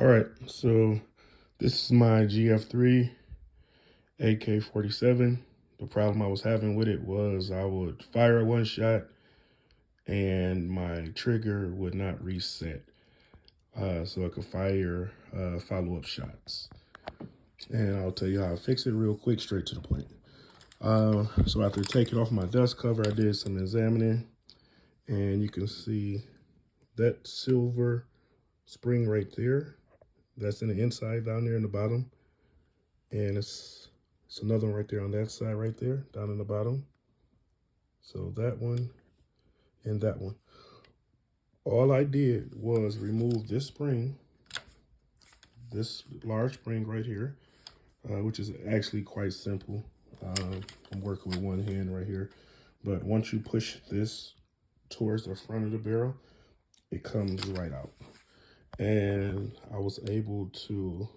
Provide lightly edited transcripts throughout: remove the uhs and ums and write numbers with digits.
All right, so this is my GF3 AK-47. The problem I was having with it was I would fire one shot and my trigger would not reset. So I could fire follow-up shots. And I'll tell you how I fix it real quick, straight to the point. So after taking off my dust cover, I did some examining, and you can see that silver spring right there. That's in the inside down there in the bottom. And it's another one right there on that side right there, down in the bottom. So that one and that one. All I did was remove this spring, this large spring right here, which is actually quite simple. I'm working with one hand right here. But once you push this towards the front of the barrel, it comes right out. And I was able to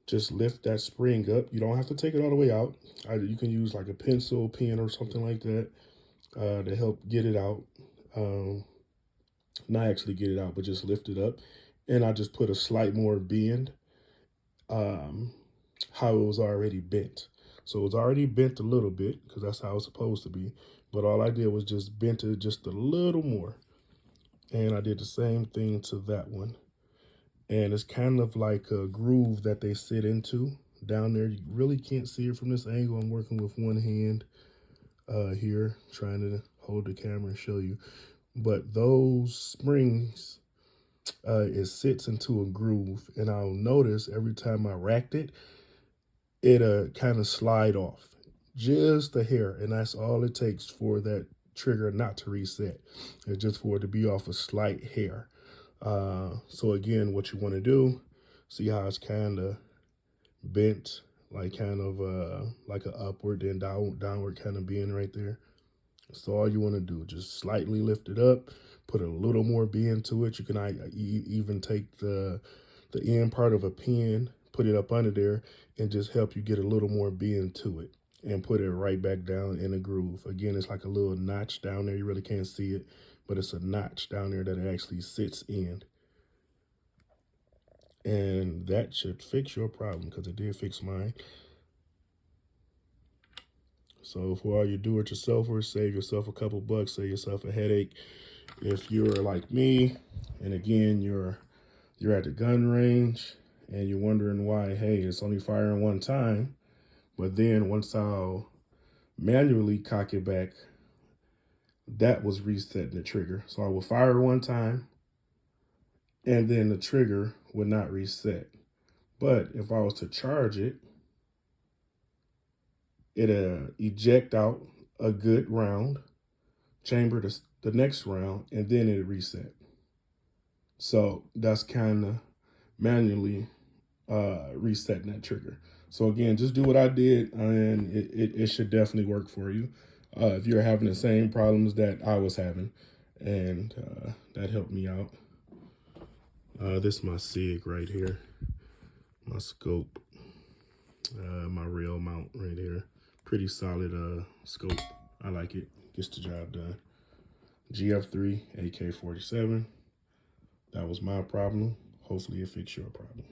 just lift that spring up. You don't have to take it all the way out. You can use like a pencil, pen, or something like that to help get it out. Not actually get it out, but just lift it up. And I just put a slight more bend how it was already bent. So it was already bent a little bit because that's how it's supposed to be. But all I did was just bent it just a little more. And I did the same thing to that one. And it's kind of like a groove that they sit into down there. You really can't see it from this angle. I'm working with one hand here, trying to hold the camera and show you. But those springs, it sits into a groove. And I'll notice every time I racked it, it kind of slide off just a hair. And that's all it takes for that trigger not to reset. It's just for it to be off a slight hair. So again, what you want to do, see how it's kind of bent, like kind of like an upward and downward kind of bend right there. So all you want to do, just slightly lift it up, put a little more bend to it. You can even take the end part of a pen, put it up under there, and just help you get a little more bend to it and put it right back down in a groove. Again, it's like a little notch down there. You really can't see it, but it's a notch down there that it actually sits in. And that should fix your problem, because it did fix mine. So for all you do-it-yourselfers, save yourself a couple bucks, save yourself a headache. If you're like me, and again, you're at the gun range, and you're wondering why, hey, it's only firing one time, but then once I'll manually cock it back, that was resetting the trigger. So I will fire one time, and then the trigger would not reset. But if I was to charge it, it eject out a good round, chamber the next round, and then it reset. So that's kind of manually resetting that trigger. So again, just do what I did, and it should definitely work for you if you're having the same problems that I was having, and that helped me out. This is my SIG right here, my scope, my rail mount right here. Pretty solid scope. I like it. Gets the job done. GF3 AK-47. That was my problem. Hopefully it fixed your problem.